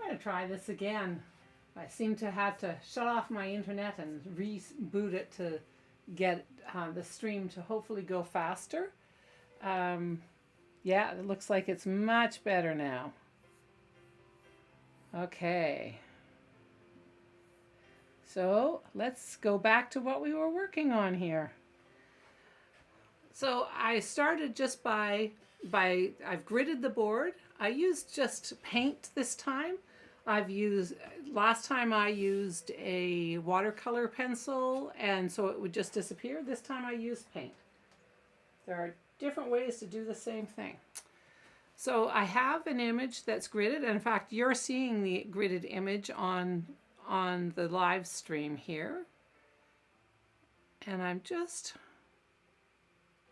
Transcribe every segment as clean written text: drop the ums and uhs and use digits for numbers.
going to try this again. I seem to have to shut off my internet and reboot it to get the stream to hopefully go faster. Yeah, it looks like it's much better now. Okay. So let's go back to what we were working on here. So I started just by I've gridded the board. I used just paint this time. Last time I used a watercolor pencil and so it would just disappear. This time I used paint. There are different ways to do the same thing. So I have an image that's gridded. In fact, you're seeing the gridded image on the live stream here. And I'm just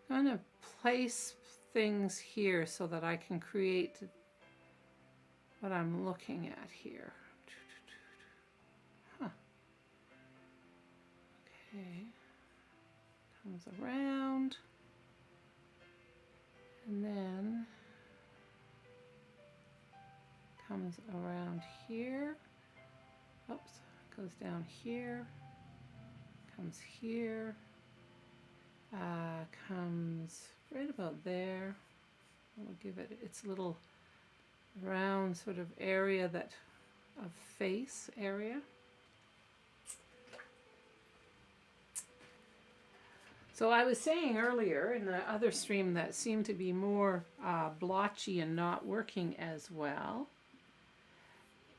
going to place things here so that I can create what I'm looking at here. Huh. Okay. Comes around. And then comes around here. Oops, goes down here. Comes here. Comes right about there. We'll give it its little round sort of area of face area. So I was saying earlier in the other stream that seemed to be more blotchy and not working as well,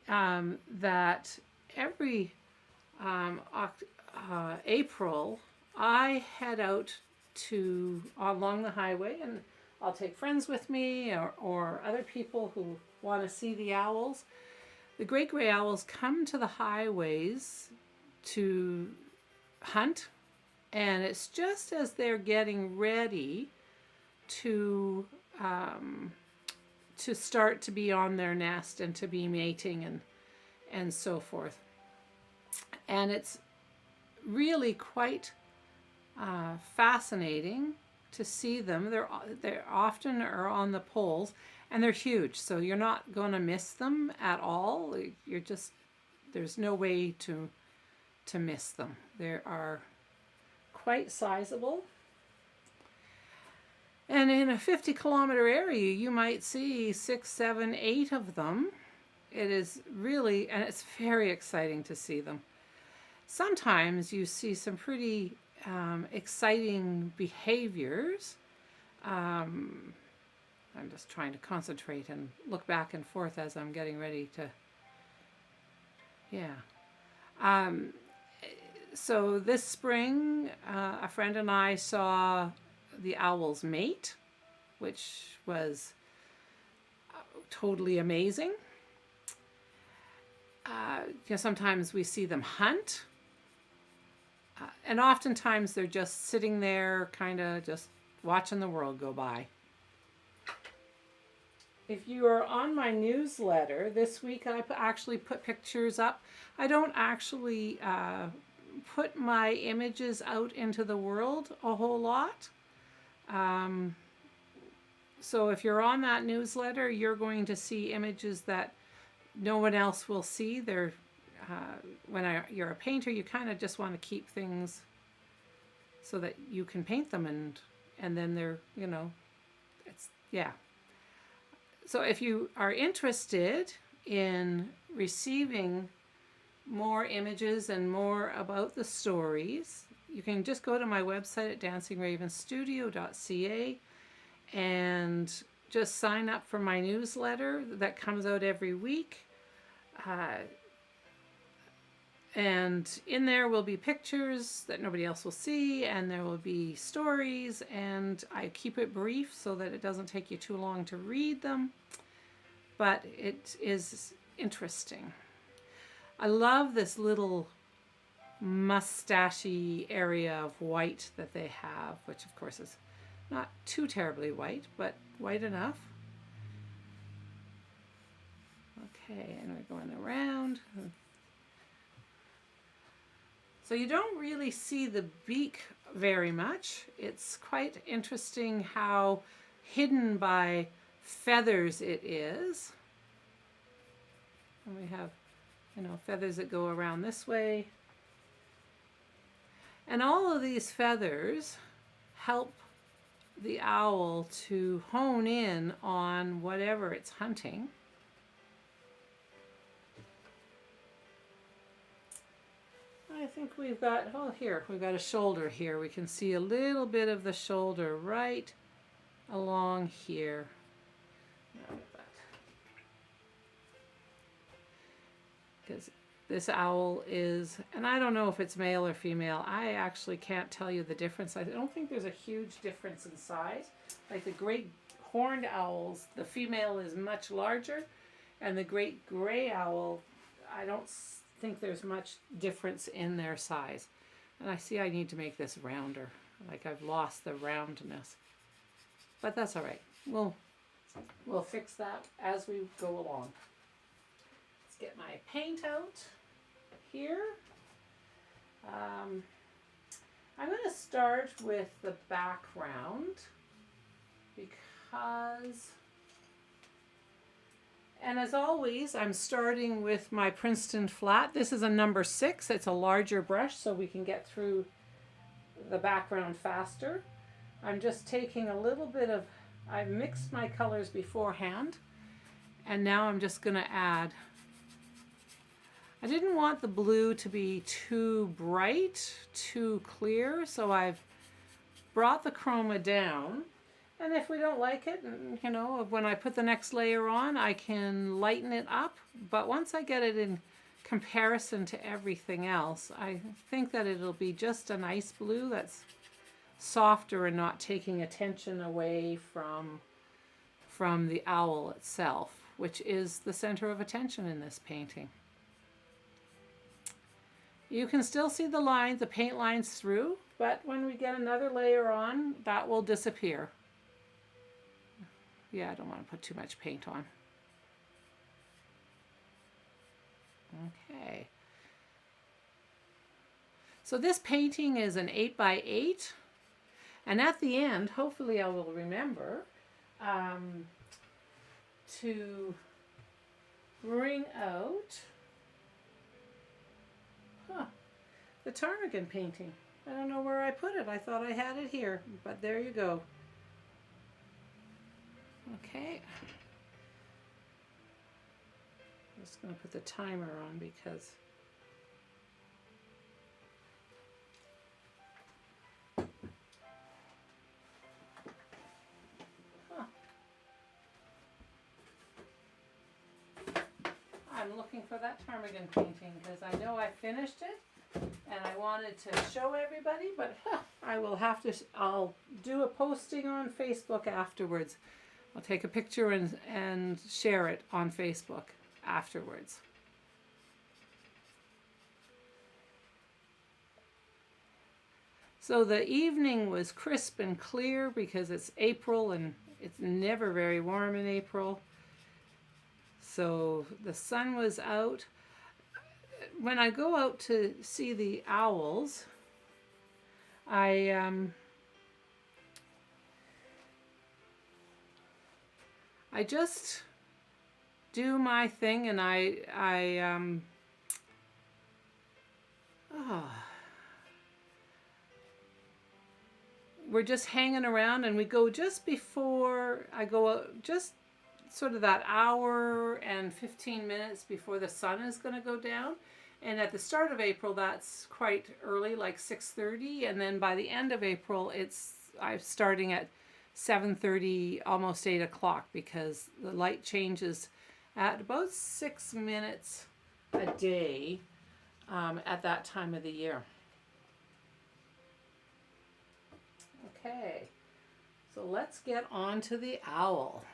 that every April I head out to along the highway, and I'll take friends with me or other people who want to see the owls. The great gray owls come to the highways to hunt, and it's just as they're getting ready to start to be on their nest and to be mating and so forth. And it's really quite fascinating to see them. They're often are on the poles, and they're huge, so you're not going to miss them at all. There's no way to miss them. They are quite sizable. And in a 50-kilometer area, you might see 6, 7, 8 of them. It is really, and it's very exciting to see them. Sometimes you see some pretty exciting behaviors. I'm just trying to concentrate and look back and forth as I'm getting ready to, so this spring, a friend and I saw the owls mate, which was totally amazing. Sometimes we see them hunt. And oftentimes they're just sitting there, kind of just watching the world go by. If you are on my newsletter, this week I actually put pictures up. I don't actually put my images out into the world a whole lot. So if you're on that newsletter, you're going to see images that no one else will see. They're when you're a painter, you kind of just want to keep things so that you can paint them and then they're, So if you are interested in receiving more images and more about the stories, you can just go to my website at dancingravenstudio.ca and just sign up for my newsletter that comes out every week. And in there will be pictures that nobody else will see, and there will be stories, and I keep it brief so that it doesn't take you too long to read them, but it is interesting. I love this little mustachy area of white that they have, which of course is not too terribly white, but white enough. Okay, and we're going around. So you don't really see the beak very much. It's quite interesting how hidden by feathers it is. And we have, you know, feathers that go around this way. And all of these feathers help the owl to hone in on whatever it's hunting. I think we've got, oh here, we've got a shoulder here. We can see a little bit of the shoulder right along here. Because this owl is, and I don't know if it's male or female. I actually can't tell you the difference. I don't think there's a huge difference in size. Like the great horned owls, the female is much larger, and the great gray owl, I don't think there's much difference in their size. And I see I need to make this rounder. Like I've lost the roundness. But that's all right. We'll fix that as we go along. Let's get my paint out here. I'm going to start with the background because, and as always, I'm starting with my Princeton flat. This is a number 6. It's a larger brush so we can get through the background faster. I'm just taking a little bit of, I mixed my colors beforehand, and now I'm just going to add. I didn't want the blue to be too bright, too clear, so I've brought the chroma down. And if we don't like it, you know, when I put the next layer on, I can lighten it up. But once I get it in comparison to everything else, I think that it'll be just a nice blue that's softer and not taking attention away from the owl itself, which is the center of attention in this painting. You can still see the lines, the paint lines through, but when we get another layer on, that will disappear. Yeah, I don't want to put too much paint on. Okay. So this painting is an 8x8, and at the end, hopefully I will remember to bring out the ptarmigan painting. I don't know where I put it. I thought I had it here, but there you go. Okay. I'm just going to put the timer on because I'm looking for that ptarmigan painting because I know I finished it and I wanted to show everybody, but I will have to, I'll do a posting on Facebook afterwards. I'll take a picture and share it on Facebook afterwards. So the evening was crisp and clear because it's April and it's never very warm in April. So the sun was out. When I go out to see the owls, I just do my thing, and we're just hanging around, and we go just before I go out, just sort of that hour and 15 minutes before the sun is going to go down. And at the start of April, that's quite early, like 6:30, and then by the end of April, I'm starting at 7:30, almost 8 o'clock, because the light changes at about 6 minutes a day at that time of the year. Okay, so let's get on to the owl.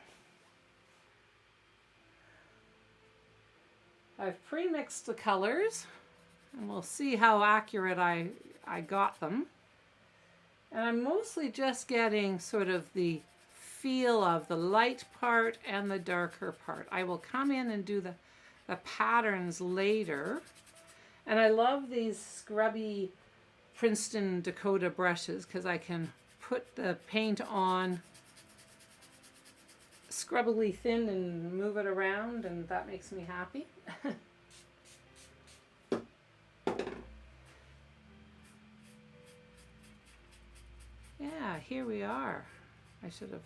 I've pre-mixed the colors, and we'll see how accurate I got them. And I'm mostly just getting sort of the feel of the light part and the darker part. I will come in and do the patterns later. And I love these scrubby Princeton Dakota brushes because I can put the paint on scrubbily thin and move it around, and that makes me happy. Yeah, here we are. I should have.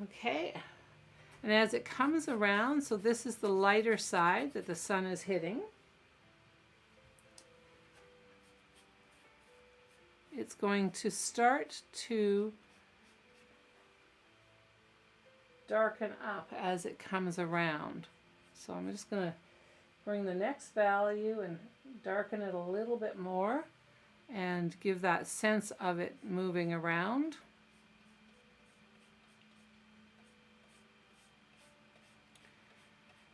Okay. And as it comes around, so this is the lighter side that the sun is hitting. It's going to start to darken up as it comes around. So I'm just going to bring the next value and darken it a little bit more and give that sense of it moving around.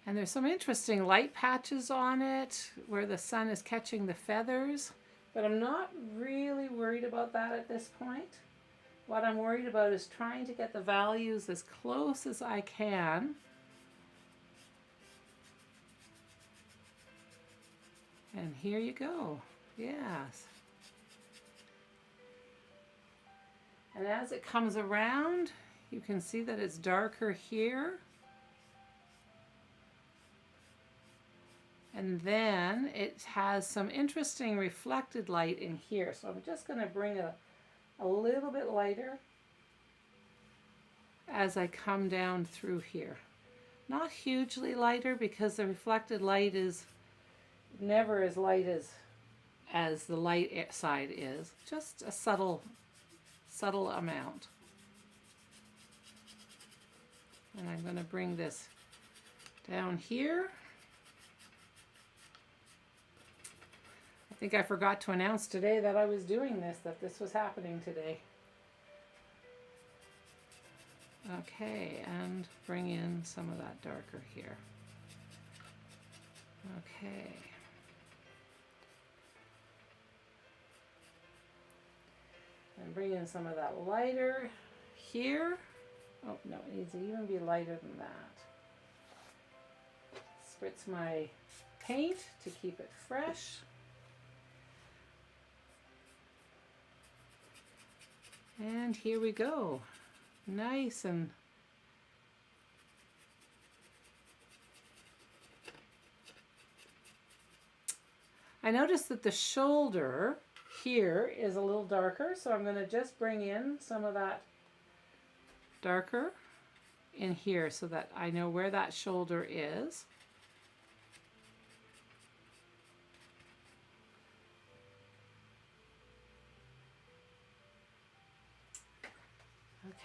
And there's some interesting light patches on it where the sun is catching the feathers, but I'm not really worried about that at this point. What I'm worried about is trying to get the values as close as I can. And here you go. Yes. And as it comes around, you can see that it's darker here. And then it has some interesting reflected light in here. So I'm just going to bring it a little bit lighter as I come down through here. Not hugely lighter because the reflected light is never as light as the light side is. Just a subtle amount. And I'm going to bring this down here. I think I forgot to announce today that I was doing this, that this was happening today. Okay, and bring in some of that darker here. Okay. And bring in some of that lighter here. Oh, no, it needs to even be lighter than that. Spritz my paint to keep it fresh. And here we go. Nice and I noticed that the shoulder here is a little darker, so I'm going to just bring in some of that darker in here so that I know where that shoulder is.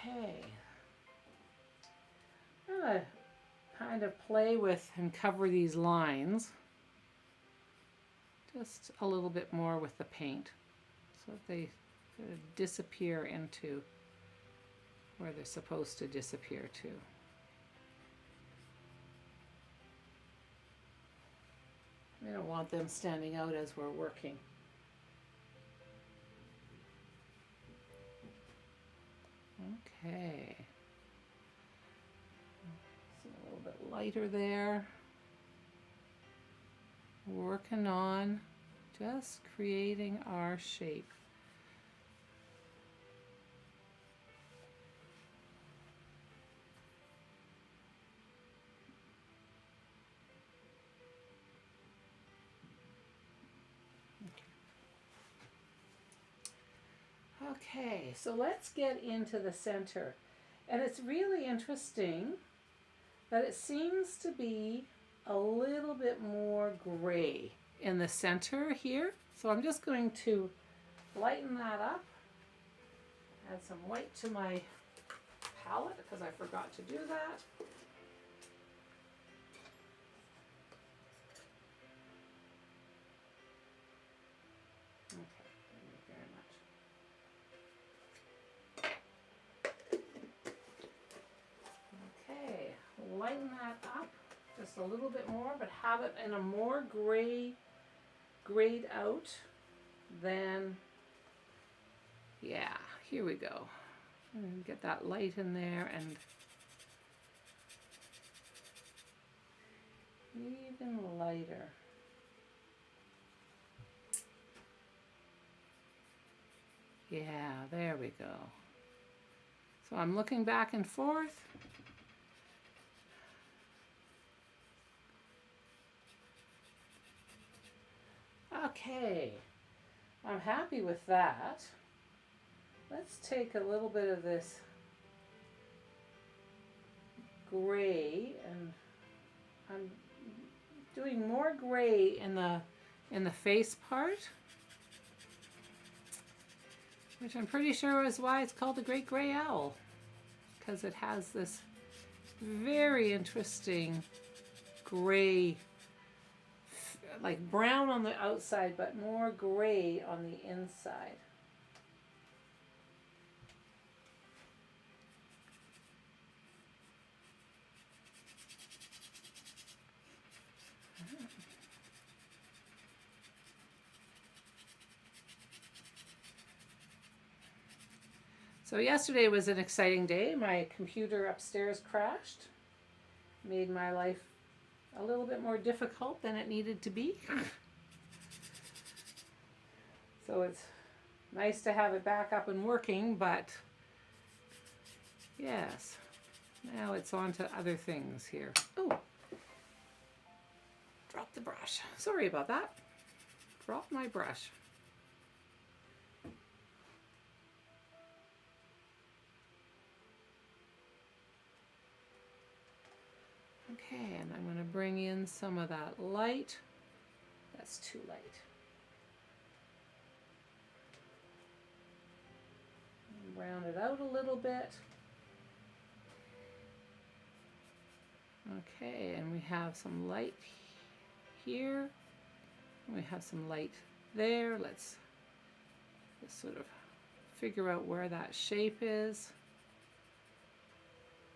Okay. I'm going to kind of play with and cover these lines just a little bit more with the paint so that they sort of disappear into where they're supposed to disappear to. We don't want them standing out as we're working. Okay. So a little bit lighter there. Working on just creating our shape. Okay, so let's get into the center. And it's really interesting that it seems to be a little bit more gray in the center here. So I'm just going to lighten that up. Add some white to my palette because I forgot to do that. Okay, thank you very much. Okay, lighten that up just a little bit more, but have it in a more grayed out than, yeah, here we go. And get that light in there and even lighter. Yeah, there we go. So I'm looking back and forth. Okay, I'm happy with that. Let's take a little bit of this gray, and I'm doing more gray in the face part, which I'm pretty sure is why it's called the Great Gray Owl, because it has this very interesting gray, like brown on the outside, but more gray on the inside. So yesterday was an exciting day. My computer upstairs crashed, made my life a little bit more difficult than it needed to be. So it's nice to have it back up and working, but yes, now it's on to other things here. Oh, dropped the brush. Sorry about that. Dropped my brush. Okay, and I'm going to bring in some of that light. That's too light. Round it out a little bit. Okay, and we have some light here. We have some light there. Let's just sort of figure out where that shape is.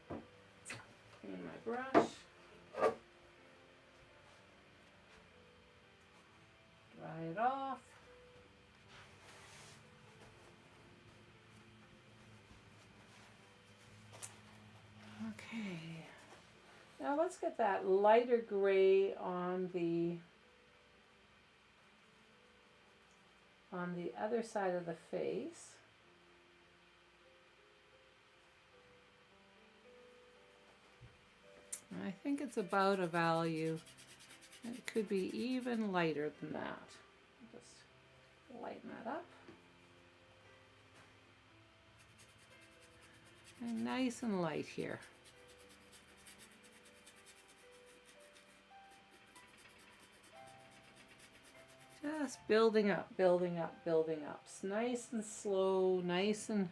Clean my brush. Dry it off. Okay. Now let's get that lighter gray on the other side of the face. And I think it's about a value. It could be even lighter than that. Just lighten that up. And nice and light here. Just building up, building up, building up. It's nice and slow, nice and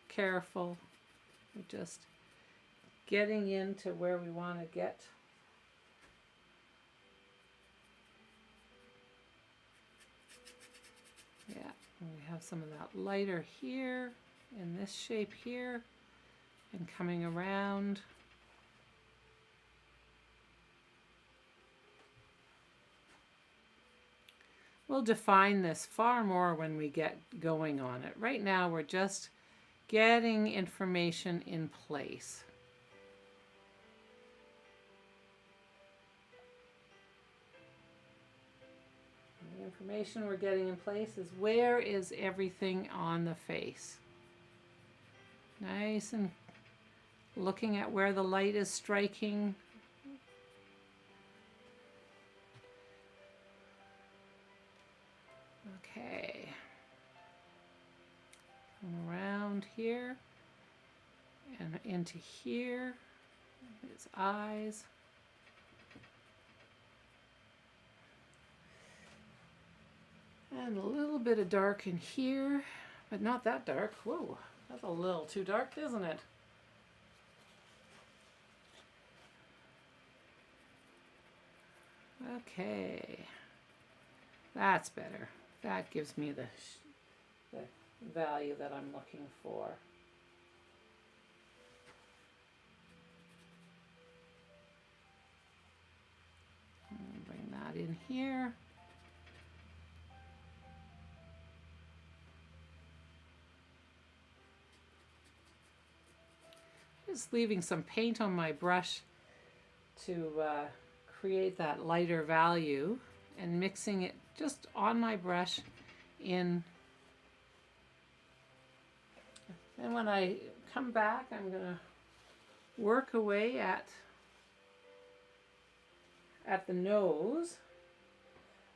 careful. We're just getting into where we want to get. Yeah, and we have some of that lighter here, in this shape here, and coming around. We'll define this far more when we get going on it. Right now we're just getting information in place. The information we're getting in place is where is everything on the face. Nice and looking at where the light is striking. Okay. Come around here and into here. His eyes. And a little bit of dark in here, but not that dark. Whoa, that's a little too dark, isn't it? Okay, that's better. That gives me the value that I'm looking for. Bring that in here. Just leaving some paint on my brush to create that lighter value, and mixing it just on my brush in And when I come back, I'm going to work away at the nose,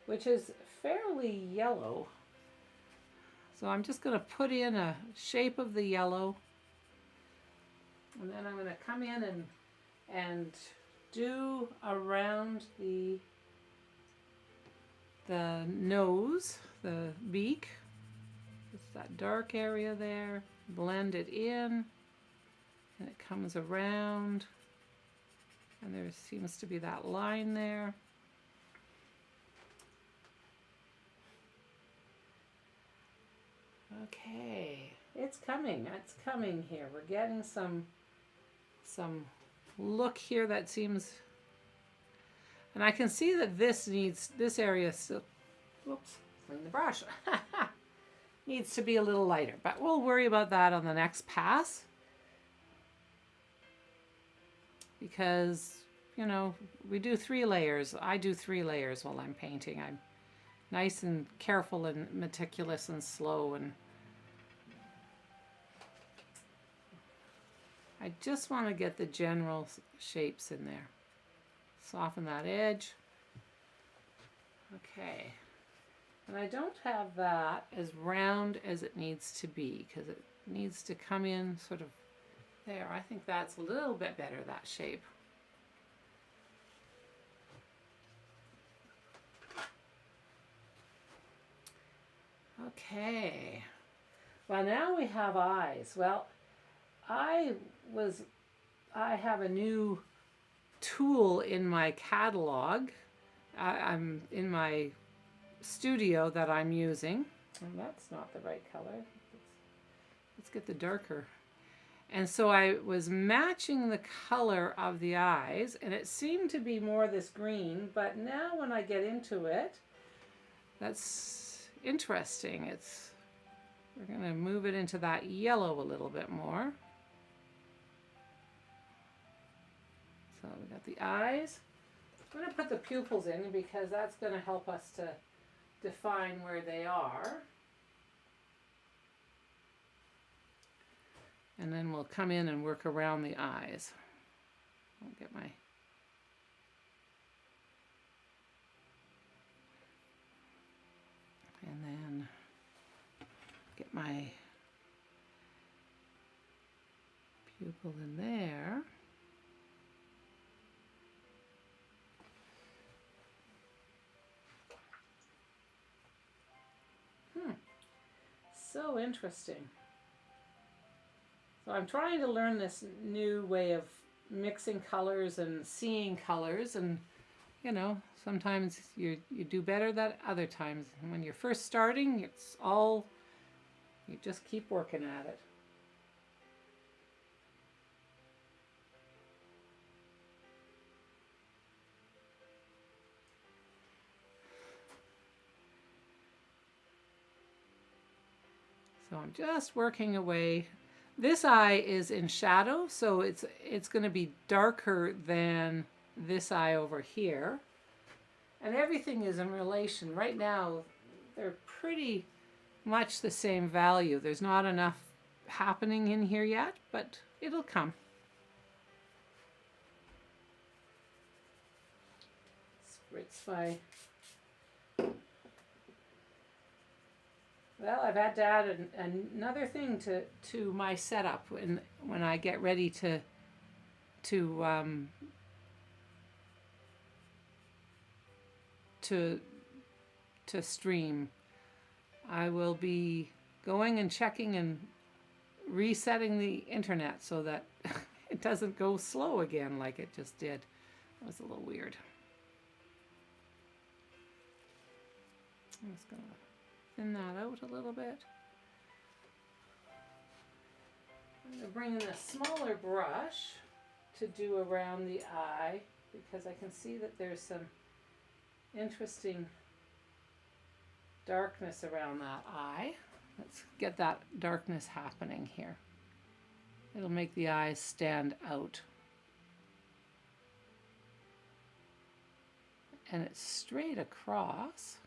which is fairly yellow. So I'm just going to put in a shape of the yellow, and then I'm going to come in and do around the nose, the beak. Just that dark area there. Blend it in, and it comes around, and there seems to be that line there. Okay, it's coming here. We're getting some look here that seems, and I can see that this area still, whoops, clean the brush, needs to be a little lighter, but we'll worry about that on the next pass, because, you know, we do 3 layers. I do 3 layers while I'm painting. I'm nice and careful and meticulous and slow, and I just want to get the general shapes in there. Soften that edge. Okay. And I don't have that as round as it needs to be, because it needs to come in sort of there. I think that's a little bit better, that shape. Okay. Well, now we have eyes. Well, I have a new tool in my catalog. I'm in my studio that I'm using. And that's not the right color. Let's get the darker. And so I was matching the color of the eyes, and it seemed to be more this green, but now when I get into it, that's interesting. We're going to move it into that yellow a little bit more. So we got the eyes. I'm going to put the pupils in because that's going to help us to define where they are. And then we'll come in and work around the eyes. I'll get my... And then get my pupil in there. So interesting. So I'm trying to learn this new way of mixing colors and seeing colors, and you know, sometimes you do better than other times. And when you're first starting, it's all, you just keep working at it. So I'm just working away. This eye is in shadow, so it's going to be darker than this eye over here. And everything is in relation. Right now, they're pretty much the same value. There's not enough happening in here yet, but it'll come. Spritz my... Well, I've had to add another thing to my setup when I get ready to stream. I will be going and checking and resetting the internet so that it doesn't go slow again like it just did. That was a little weird. I'm just gonna thin that out a little bit. I'm going to bring in a smaller brush to do around the eye because I can see that there's some interesting darkness around that eye. Let's get that darkness happening here. It'll make the eyes stand out. And it's straight across-ish.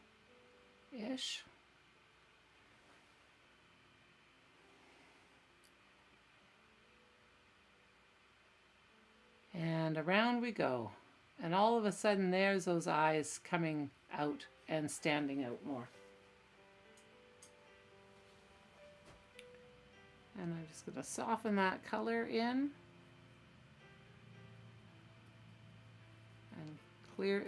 And around we go. And all of a sudden there's those eyes coming out and standing out more. And I'm just going to soften that color in. And clear,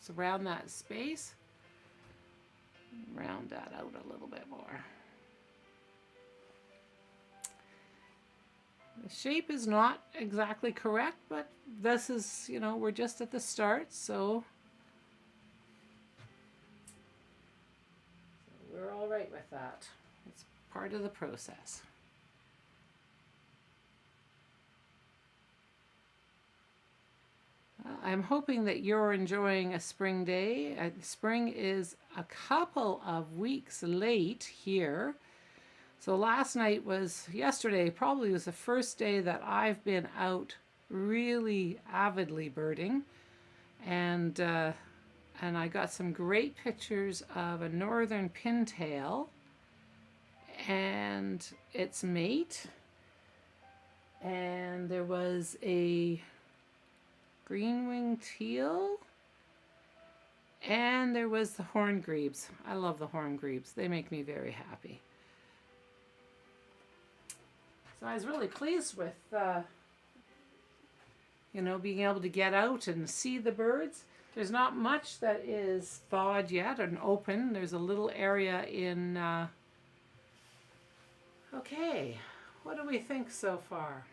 surround that space. Round that out a little bit more. The shape is not exactly correct, but this is, you know, we're just at the start, so we're all right with that. It's part of the process. I'm hoping that you're enjoying a spring day. Spring is a couple of weeks late here. So yesterday probably was the first day that I've been out really avidly birding. And I got some great pictures of a northern pintail and its mate. And there was a green-winged teal. And there was the horned grebes. I love the horned grebes. They make me very happy. So I was really pleased with, you know, being able to get out and see the birds. There's not much that is thawed yet and open. There's a little area in, okay, what do we think so far?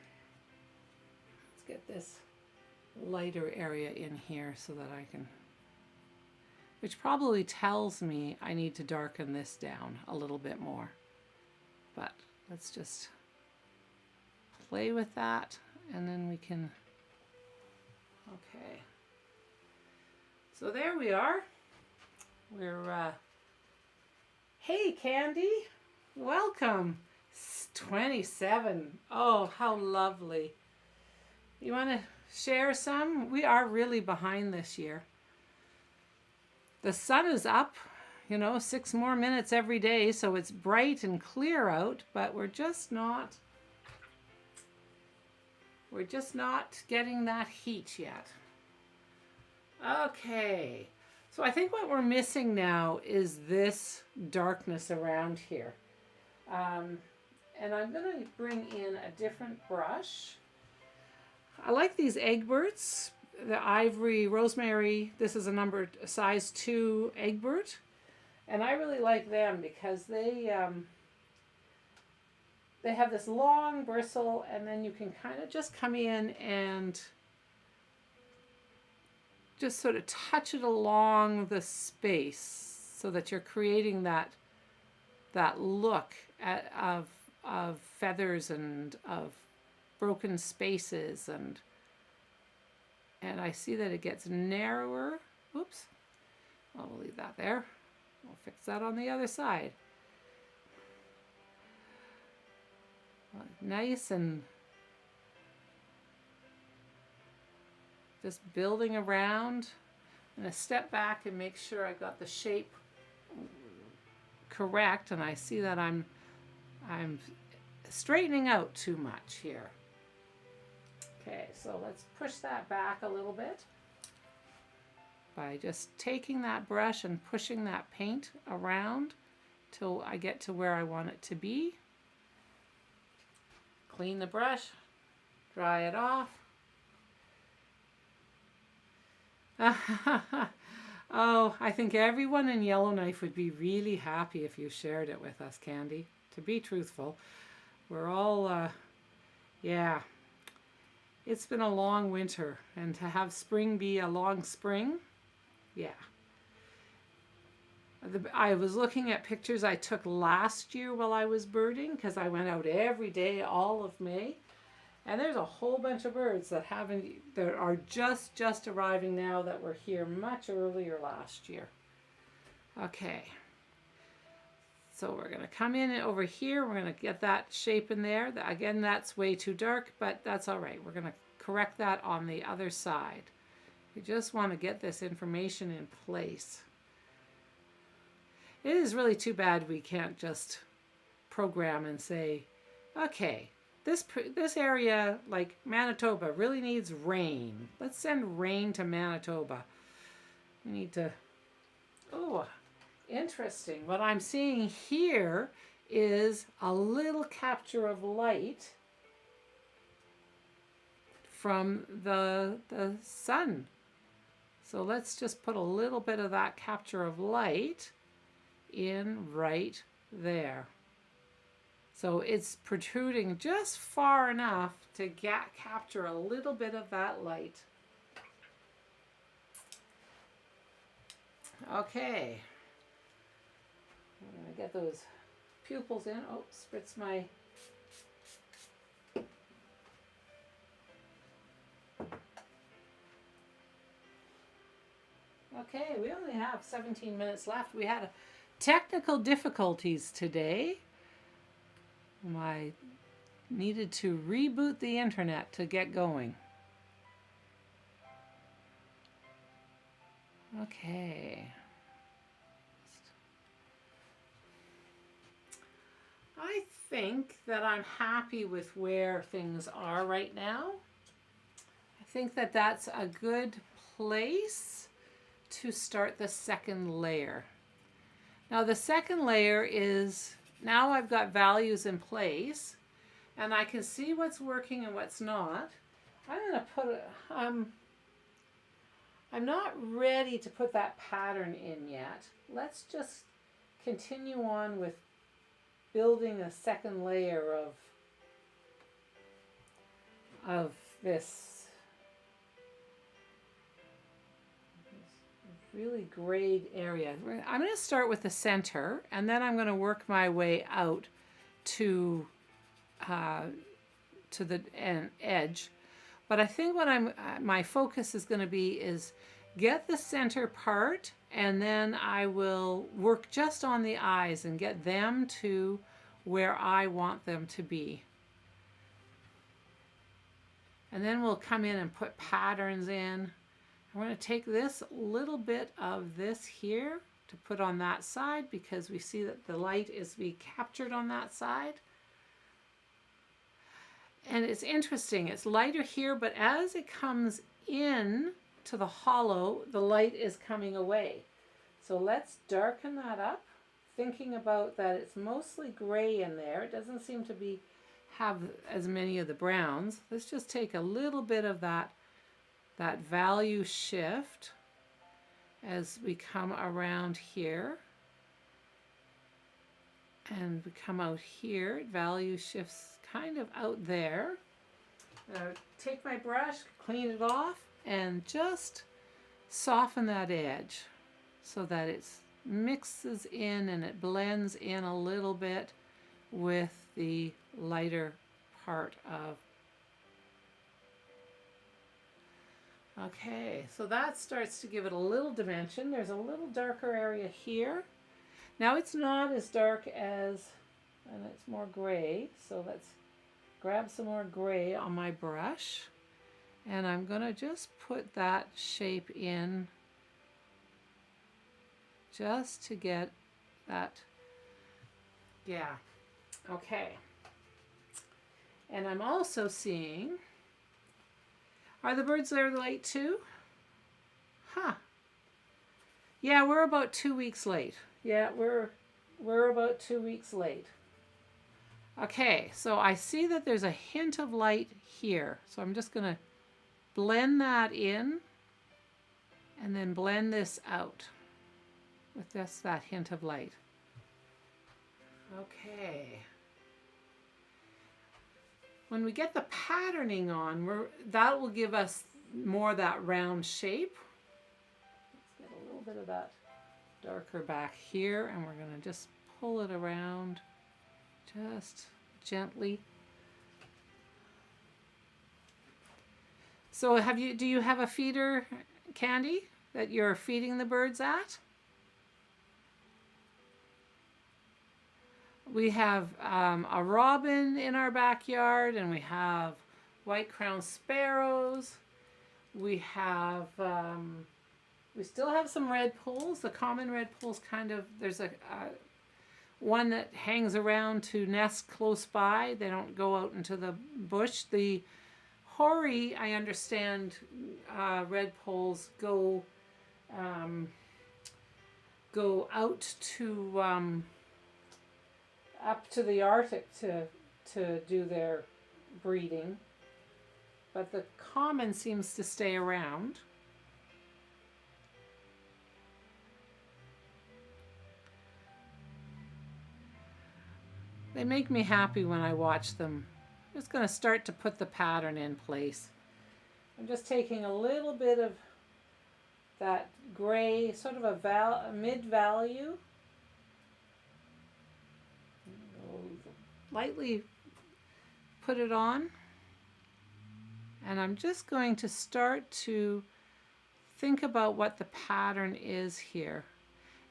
Let's get this lighter area in here so that I can, which probably tells me I need to darken this down a little bit more. But let's just play with that, and then we can, okay. So there we are. We're, hey Candy, welcome. 27, oh, how lovely. You want to share some? We are really behind this year. The sun is up, you know, 6 more minutes every day, so it's bright and clear out, but we're just not getting that heat yet. Okay, so I think what we're missing now is this darkness around here. And I'm going to bring in a different brush. I like these Egberts, the ivory rosemary. This is a size 2 Egbert. And I really like them because they have this long bristle, and then you can kind of just come in and just sort of touch it along the space so that you're creating that look of feathers and of broken spaces, and I see that it gets narrower. Oops. I'll leave that there. We'll fix that on the other side. Nice, and just building around. I'm going to step back and make sure I got the shape correct, and I see that I'm straightening out too much here. Okay, so let's push that back a little bit by just taking that brush and pushing that paint around till I get to where I want it to be. Clean the brush, dry it off. Oh, I think everyone in Yellowknife would be really happy if you shared it with us, Candy. To be truthful, we're all, yeah, it's been a long winter, and to have spring be a long spring, yeah. I was looking at pictures I took last year while I was birding, because I went out every day all of May, and there's a whole bunch of birds that are just arriving now that were here much earlier last year. Okay, so we're going to come in over here. We're going to get that shape in there. Again, that's way too dark, but that's all right. We're going to correct that on the other side. We just want to get this information in place. It is really too bad we can't just program and say, okay, this area, like Manitoba, really needs rain. Let's send rain to Manitoba. We need to, oh, interesting. What I'm seeing here is a little capture of light from the sun. So let's just put a little bit of that capture of light in right there. So it's protruding just far enough to capture a little bit of that light. Okay. I'm going to get those pupils in. Oh, spritz my... Okay, we only have 17 minutes left. We had technical difficulties today. I needed to reboot the internet to get going. Okay. I think that I'm happy with where things are right now. I think that that's a good place to start the second layer. Now the second layer is, now I've got values in place and I can see what's working and what's not. I'm going to put, I'm not ready to put that pattern in yet. Let's just continue on with building a second layer of this really grayed area. I'm going to start with the center and then I'm going to work my way out to the edge. But I think what my focus is going to be is get the center part, and then I will work just on the eyes and get them to where I want them to be. And then we'll come in and put patterns in. I'm going to take this little bit of this here to put on that side because we see that the light is being captured on that side. And it's interesting, it's lighter here, but as it comes in to the hollow, the light is coming away. So let's darken that up, thinking about that it's mostly gray in there. It doesn't seem to have as many of the browns. Let's just take a little bit of that value shift as we come around here. And we come out here, value shifts kind of out there. Take my brush, clean it off, and just soften that edge so that it mixes in and it blends in a little bit with the lighter part of. Okay, so that starts to give it a little dimension. There's a little darker area here. Now it's not as dark as, and it's more gray, so let's grab some more gray on my brush, and I'm going to just put that shape in just to get that, yeah, okay. And I'm also seeing, are the birds there late too? Huh. Yeah, we're about 2 weeks late. Yeah, we're about 2 weeks late. Okay, so I see that there's a hint of light here. So I'm just going to blend that in and then blend this out with just that hint of light. Okay. When we get the patterning on, that will give us more of that round shape. Let's get a little bit of that darker back here, and we're going to just pull it around just gently. So do you have a feeder, Candy, that you're feeding the birds at? We have a robin in our backyard, and we have white-crowned sparrows. We have we still have some red poles. The common red poles kind of, there's one that hangs around to nest close by. They don't go out into the bush. The hoary, I understand, redpolls go out to up to the Arctic to do their breeding, but the common seems to stay around. They make me happy when I watch them. I'm just going to start to put the pattern in place. I'm just taking a little bit of that gray, sort of a mid-value. Lightly put it on. And I'm just going to start to think about what the pattern is here.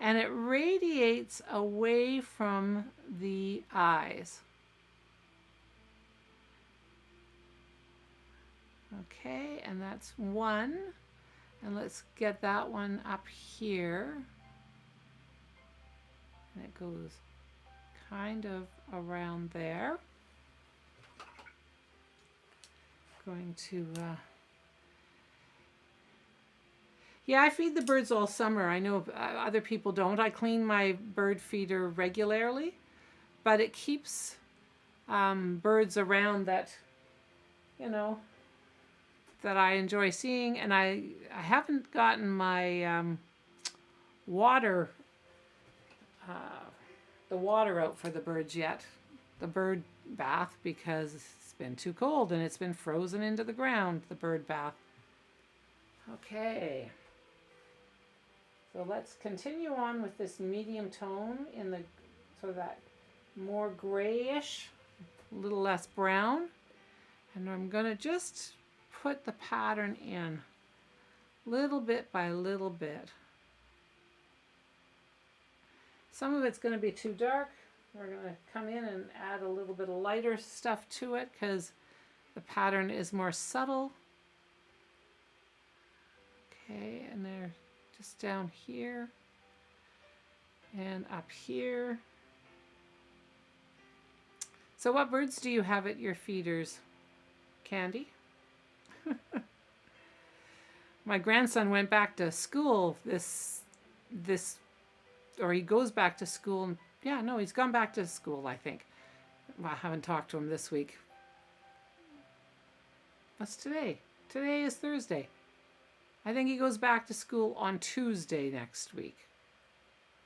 And it radiates away from the eyes. Okay, and that's one. And let's get that one up here. And it goes kind of around there. Going to yeah, I feed the birds all summer. I know other people don't. I clean my bird feeder regularly, but it keeps birds around that, you know, that I enjoy seeing. And I haven't gotten my water, the water out for the birds yet, the bird bath, because it's been too cold and it's been frozen into the ground, the bird bath. Okay. So let's continue on with this medium tone in the sort of that more grayish, a little less brown. And I'm going to just put the pattern in little bit by little bit. Some of it's going to be too dark. We're going to come in and add a little bit of lighter stuff to it because the pattern is more subtle. Okay, and they're just down here and up here. So what birds do you have at your feeders, Candy? My grandson went back to school or he goes back to school. And yeah, no, he's gone back to school, I think. Well, I haven't talked to him this week. What's today? Today is Thursday. I think he goes back to school on Tuesday next week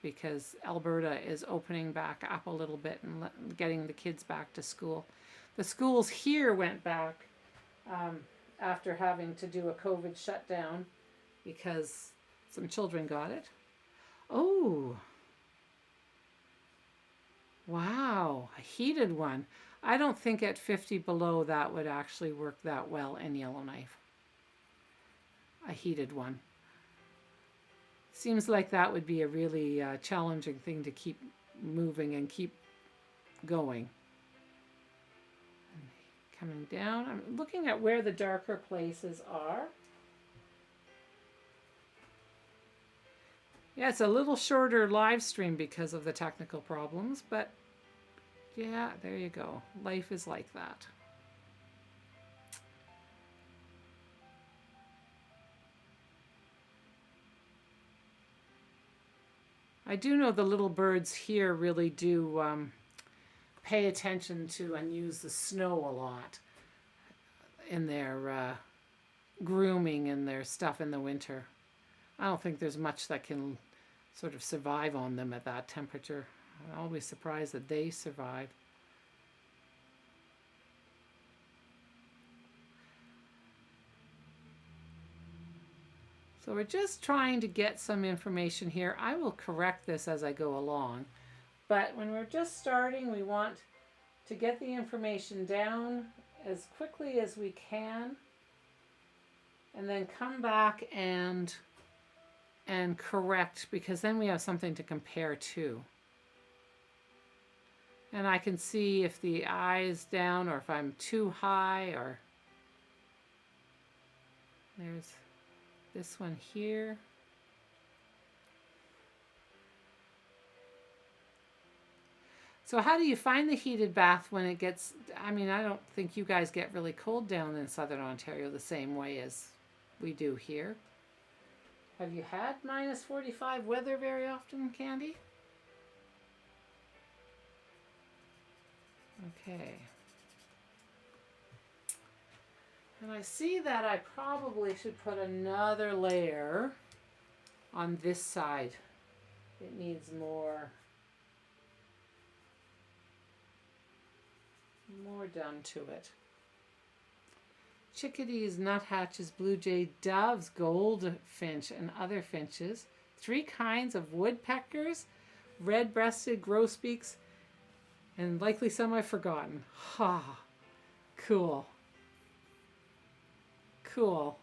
because Alberta is opening back up a little bit and getting the kids back to school. The schools here went back after having to do a COVID shutdown because some children got it. Oh, wow, a heated one. I don't think at 50 below that would actually work that well in Yellowknife. A heated one. Seems like that would be a really challenging thing to keep moving and keep going. And coming down, I'm looking at where the darker places are. Yeah, it's a little shorter live stream because of the technical problems, but yeah, there you go. Life is like that. I do know the little birds here really do pay attention to and use the snow a lot in their grooming and their stuff in the winter. I don't think there's much that can sort of survive on them at that temperature. I'm always surprised that they survive. So we're just trying to get some information here. I will correct this as I go along. But when we're just starting, we want to get the information down as quickly as we can. And then come back and correct, because then we have something to compare to. And I can see if the eye is down or if I'm too high, or there's this one here. So how do you find the heated bath when it gets, I mean, I don't think you guys get really cold down in Southern Ontario the same way as we do here. Have you had minus 45 weather very often, Candy? Okay. And I see that I probably should put another layer on this side. It needs more done to it. Chickadees, nuthatches, blue jay, doves, goldfinch, and other finches. 3 kinds of woodpeckers, red-breasted grosbeaks, and likely some I've forgotten. Ha! Cool. Cool.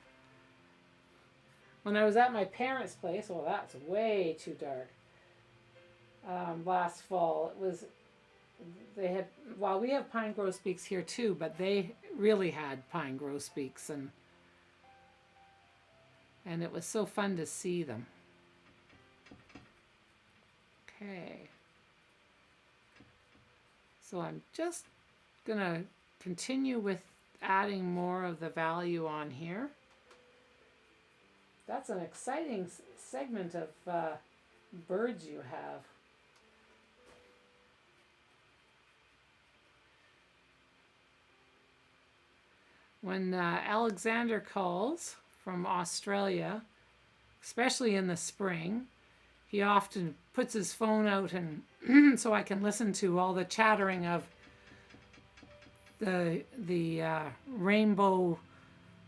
When I was at my parents' place, well, that's way too dark. Last fall, it was, they had, well, we have pine grosbeaks here too, but they really had pine grosbeaks, and it was so fun to see them. Okay. So I'm just gonna continue with adding more of the value on here. That's an exciting segment of birds you have. When Alexander calls from Australia, especially in the spring, he often puts his phone out and so I can listen to all the chattering of the rainbow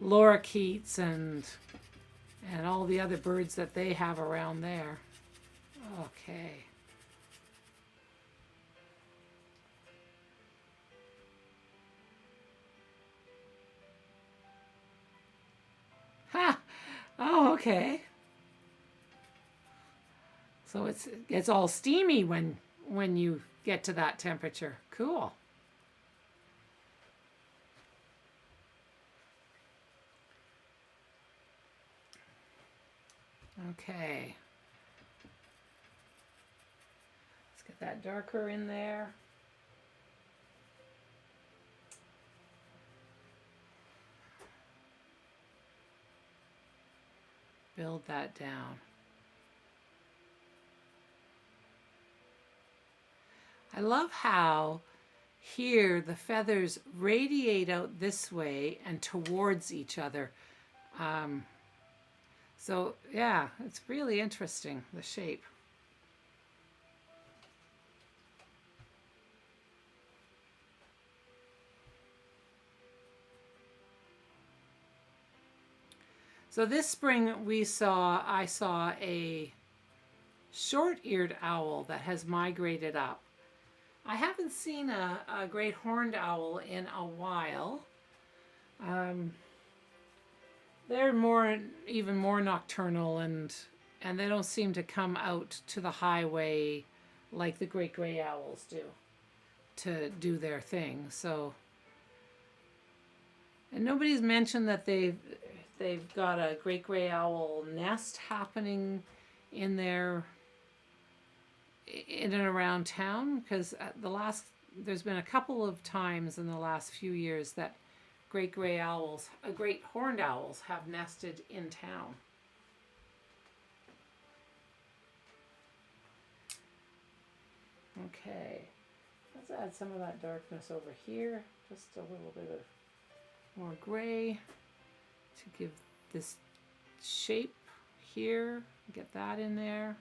lorikeets and all the other birds that they have around there. Okay. Ha! Oh, okay. So it's all steamy when you get to that temperature. Cool. Okay. Let's get that darker in there. Build that down. I love how here the feathers radiate out this way and towards each other. So yeah, it's really interesting, the shape. So this spring I saw a short-eared owl that has migrated up. I haven't seen a great horned owl in a while. They're even more nocturnal, and they don't seem to come out to the highway like the great gray owls do to do their thing. So, and nobody's mentioned that they've got a great gray owl nest happening in and around town, because there's been a couple of times in the last few years that great gray owls, great horned owls, have nested in town. Okay, let's add some of that darkness over here, just a little bit of more gray to give this shape here. Get that in there.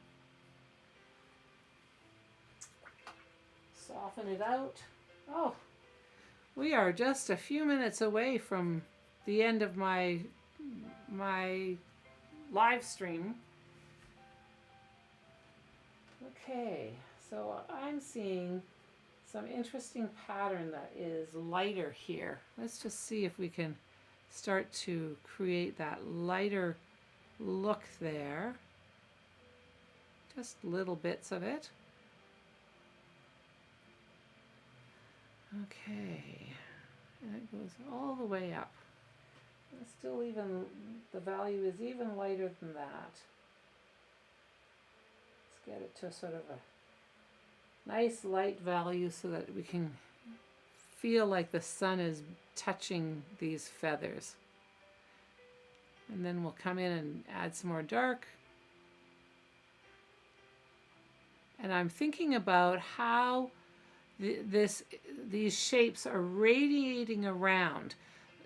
Soften it out. Oh, we are just a few minutes away from the end of my live stream. Okay, so I'm seeing some interesting pattern that is lighter here. Let's just see if we can start to create that lighter look there. Just little bits of it. Okay, and it goes all the way up. And still even, the value is even lighter than that. Let's get it to sort of a nice light value so that we can feel like the sun is touching these feathers. And then we'll come in and add some more dark. And I'm thinking about how these shapes are radiating around.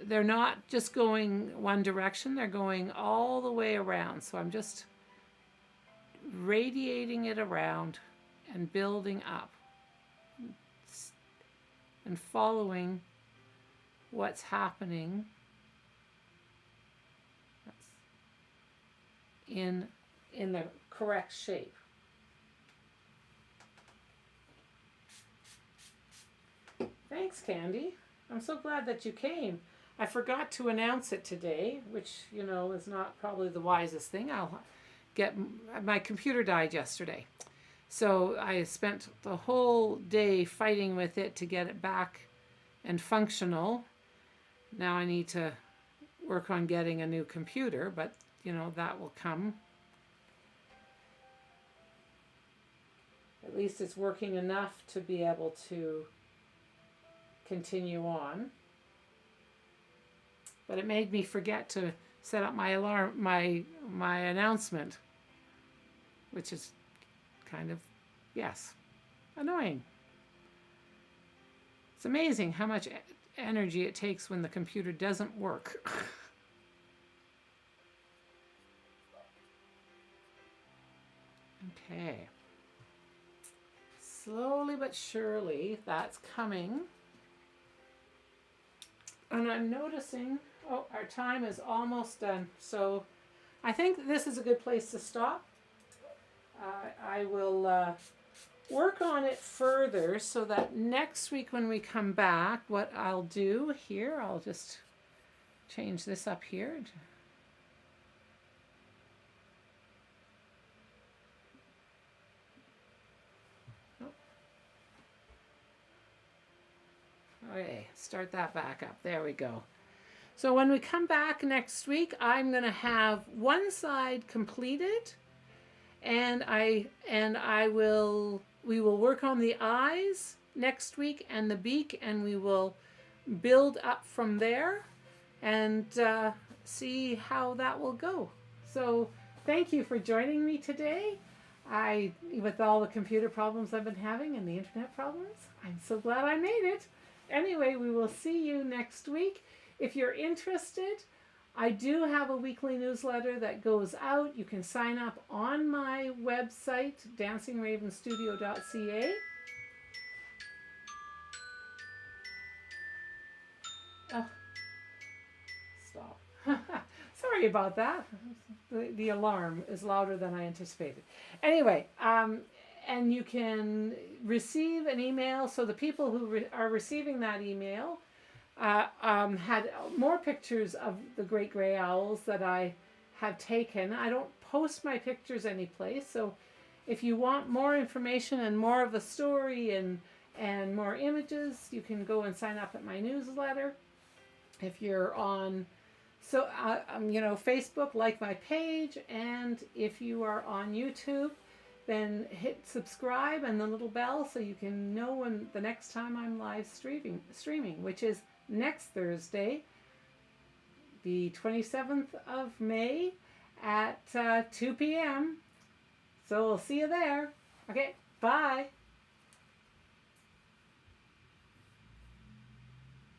They're not just going one direction, they're going all the way around. So I'm just radiating it around and building up and following what's happening in the correct shape. Thanks, Candy. I'm so glad that you came. I forgot to announce it today, which, is not probably the wisest thing. My computer died yesterday. So I spent the whole day fighting with it to get it back and functional. Now I need to work on getting a new computer, but that will come. At least it's working enough to be able to continue on. But it made me forget to set up my alarm, my announcement, which is kind of, annoying. It's amazing how much energy it takes when the computer doesn't work. Okay. Slowly but surely, that's coming. And I'm noticing, our time is almost done. So I think this is a good place to stop. I will work on it further so that next week when we come back, what I'll do here, I'll just change this up here. Okay, start that back up. There we go. So when we come back next week, I'm going to have one side completed, and we will work on the eyes next week and the beak, and we will build up from there and see how that will go. So thank you for joining me today. With all the computer problems I've been having and the internet problems, I'm so glad I made it. Anyway, we will see you next week. If you're interested, I do have a weekly newsletter that goes out. You can sign up on my website, dancingravenstudio.ca. Oh, stop. Sorry about that. The alarm is louder than I anticipated. Anyway, and you can receive an email. So the people who are receiving that email had more pictures of the great gray owls that I have taken. I don't post my pictures anyplace. So if you want more information and more of the story and more images, you can go and sign up at my newsletter. If you're on Facebook, like my page, and if you are on YouTube, then hit subscribe and the little bell so you can know when the next time I'm live streaming, which is next Thursday, the 27th of May at 2 p.m. So we'll see you there. Okay, bye.